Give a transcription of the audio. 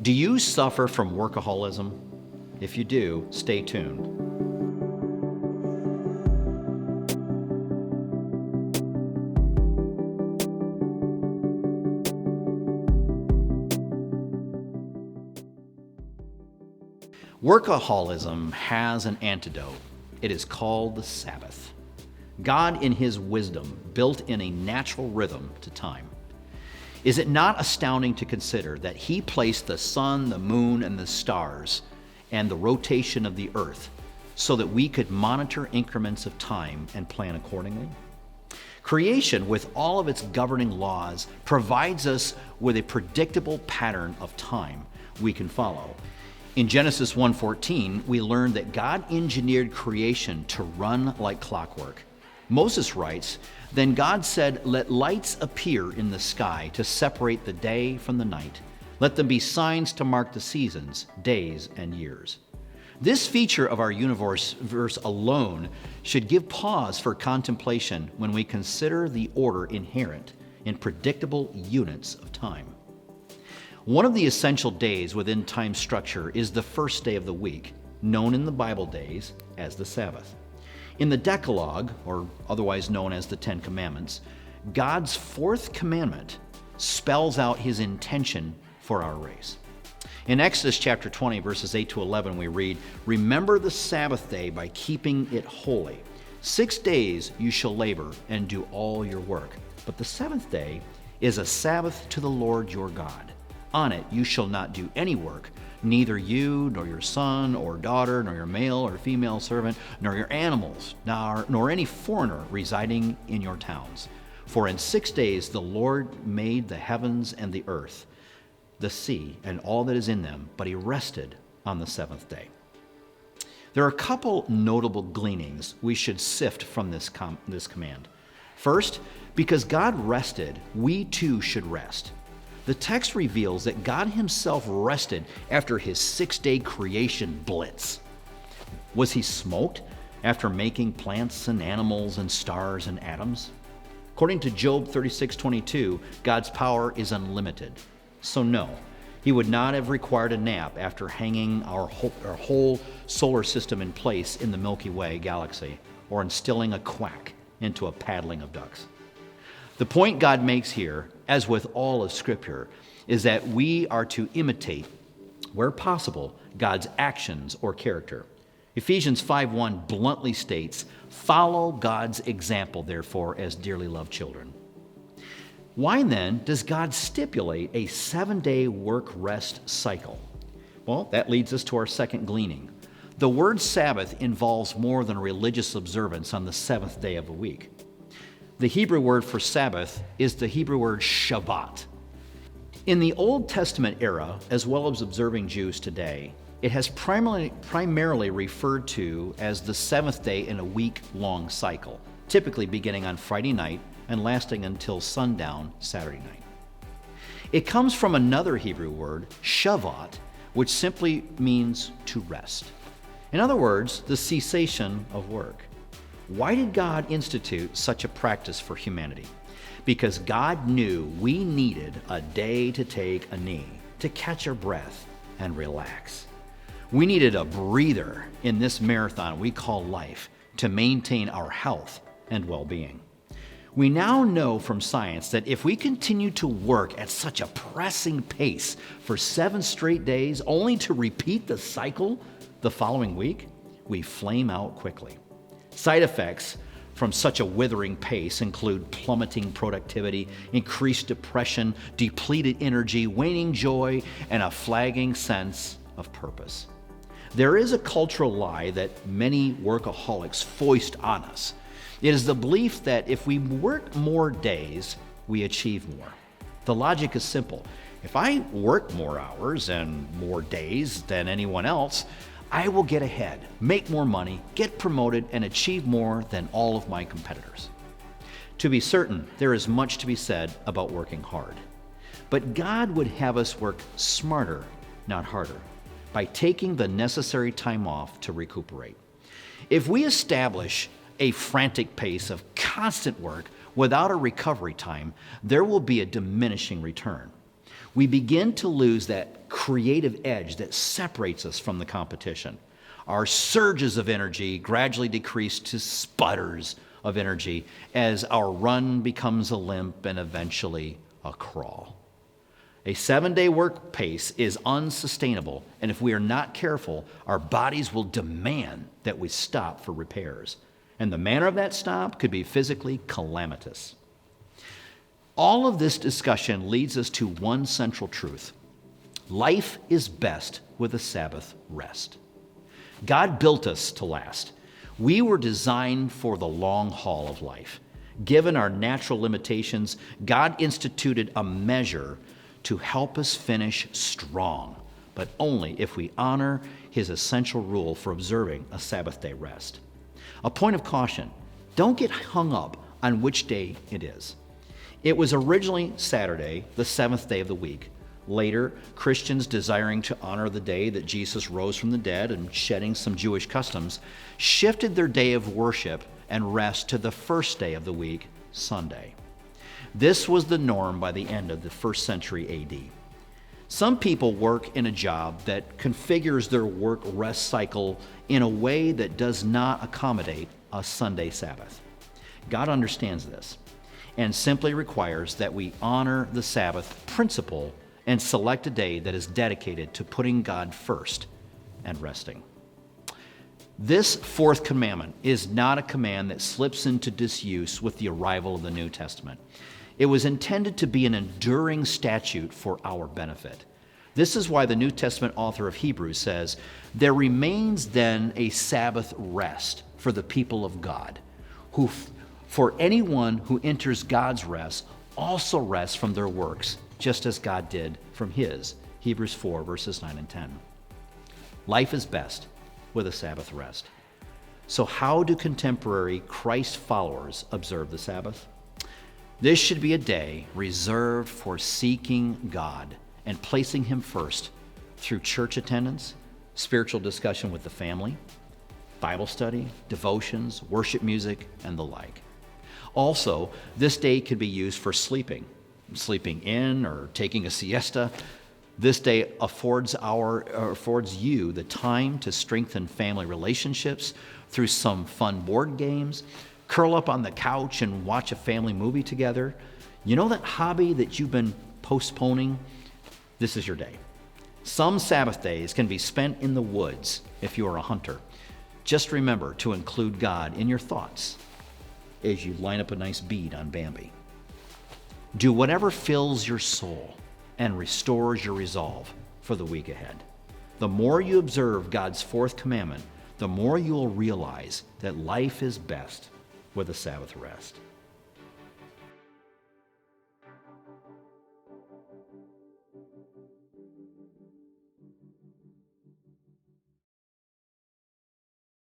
Do you suffer from workaholism? If you do, stay tuned. Workaholism has an antidote. It is called the Sabbath. God, in His wisdom, built in a natural rhythm to time. Is it not astounding to consider that He placed the sun, the moon, and the stars, and the rotation of the earth, so that we could monitor increments of time and plan accordingly? Creation, with all of its governing laws, provides us with a predictable pattern of time we can follow. In Genesis 1:14, we learn that God engineered creation to run like clockwork. Moses writes, "Then God said, 'Let lights appear in the sky to separate the day from the night. Let them be signs to mark the seasons, days, and years.'" This feature of our universe alone should give pause for contemplation when we consider the order inherent in predictable units of time. One of the essential days within time structure is the first day of the week, known in the Bible days as the Sabbath. In the Decalogue, or otherwise known as the Ten Commandments, God's fourth commandment spells out His intention for our race. In Exodus chapter 20, verses 8 to 11, we read, "Remember the Sabbath day by keeping it holy. 6 days you shall labor and do all your work, but the seventh day is a Sabbath to the Lord your God. On it you shall not do any work, neither you, nor your son or daughter, nor your male or female servant, nor your animals, nor any foreigner residing in your towns. For in 6 days the Lord made the heavens and the earth, the sea, and all that is in them, but He rested on the seventh day." There are a couple notable gleanings we should sift from this command. First, because God rested, we too should rest. The text reveals that God Himself rested after His 6-day creation blitz. Was He smoked after making plants and animals and stars and atoms? According to Job 36:22, God's power is unlimited. So no, He would not have required a nap after hanging our whole solar system in place in the Milky Way galaxy, or instilling a quack into a paddling of ducks. The point God makes here, as with all of Scripture, is that we are to imitate, where possible, God's actions or character. Ephesians 5:1 bluntly states, "Follow God's example, therefore, as dearly loved children." Why then does God stipulate a 7-day work-rest cycle? Well, that leads us to our second gleaning. The word Sabbath involves more than a religious observance on the seventh day of a week. The Hebrew word for Sabbath is the Hebrew word Shabbat. In the Old Testament era, as well as observing Jews today, it has primarily referred to as the seventh day in a week-long cycle, typically beginning on Friday night and lasting until sundown Saturday night. It comes from another Hebrew word, Shavat, which simply means to rest. In other words, the cessation of work. Why did God institute such a practice for humanity? Because God knew we needed a day to take a knee, to catch our breath and relax. We needed a breather in this marathon we call life to maintain our health and well-being. We now know from science that if we continue to work at such a pressing pace for 7 straight days, only to repeat the cycle the following week, we flame out quickly. Side effects from such a withering pace include plummeting productivity, increased depression, depleted energy, waning joy, and a flagging sense of purpose. There is a cultural lie that many workaholics foist on us. It is the belief that if we work more days, we achieve more. The logic is simple. If I work more hours and more days than anyone else, I will get ahead, make more money, get promoted, and achieve more than all of my competitors. To be certain, there is much to be said about working hard. But God would have us work smarter, not harder, by taking the necessary time off to recuperate. If we establish a frantic pace of constant work without a recovery time, there will be a diminishing return. we begin to lose that creative edge that separates us from the competition. Our surges of energy gradually decrease to sputters of energy as our run becomes a limp and eventually a crawl. A 7-day work pace is unsustainable, and if we are not careful, our bodies will demand that we stop for repairs. And the manner of that stop could be physically calamitous. All of this discussion leads us to one central truth. Life is best with a Sabbath rest. God built us to last. We were designed for the long haul of life. Given our natural limitations, God instituted a measure to help us finish strong, but only if we honor his essential rule for observing a Sabbath day rest. A point of caution, don't get hung up on which day it is. It was originally Saturday, the 7th day of the week. Later, Christians desiring to honor the day that Jesus rose from the dead and shedding some Jewish customs, shifted their day of worship and rest to the first day of the week, Sunday. This was the norm by the end of the 1st century AD. Some people work in a job that configures their work-rest cycle in a way that does not accommodate a Sunday Sabbath. God understands this and simply requires that we honor the Sabbath principle and select a day that is dedicated to putting God first and resting. This 4th commandment is not a command that slips into disuse with the arrival of the New Testament. It was intended to be an enduring statute for our benefit. This is why the New Testament author of Hebrews says, "There remains then a Sabbath rest for the people of God, for anyone who enters God's rest also rests from their works, just as God did from his." Hebrews 4, verses 9 and 10. Life is best with a Sabbath rest. So how do contemporary Christ followers observe the Sabbath? This should be a day reserved for seeking God and placing him first through church attendance, spiritual discussion with the family, Bible study, devotions, worship music, and the like. Also, this day could be used for sleeping in or taking a siesta. This day affords you the time to strengthen family relationships through some fun board games, curl up on the couch and watch a family movie together. You know that hobby that you've been postponing? This is your day. Some Sabbath days can be spent in the woods if you are a hunter. Just remember to include God in your thoughts as you line up a nice bead on Bambi. Do whatever fills your soul and restores your resolve for the week ahead. The more you observe God's 4th commandment, the more you will realize that life is best with a Sabbath rest.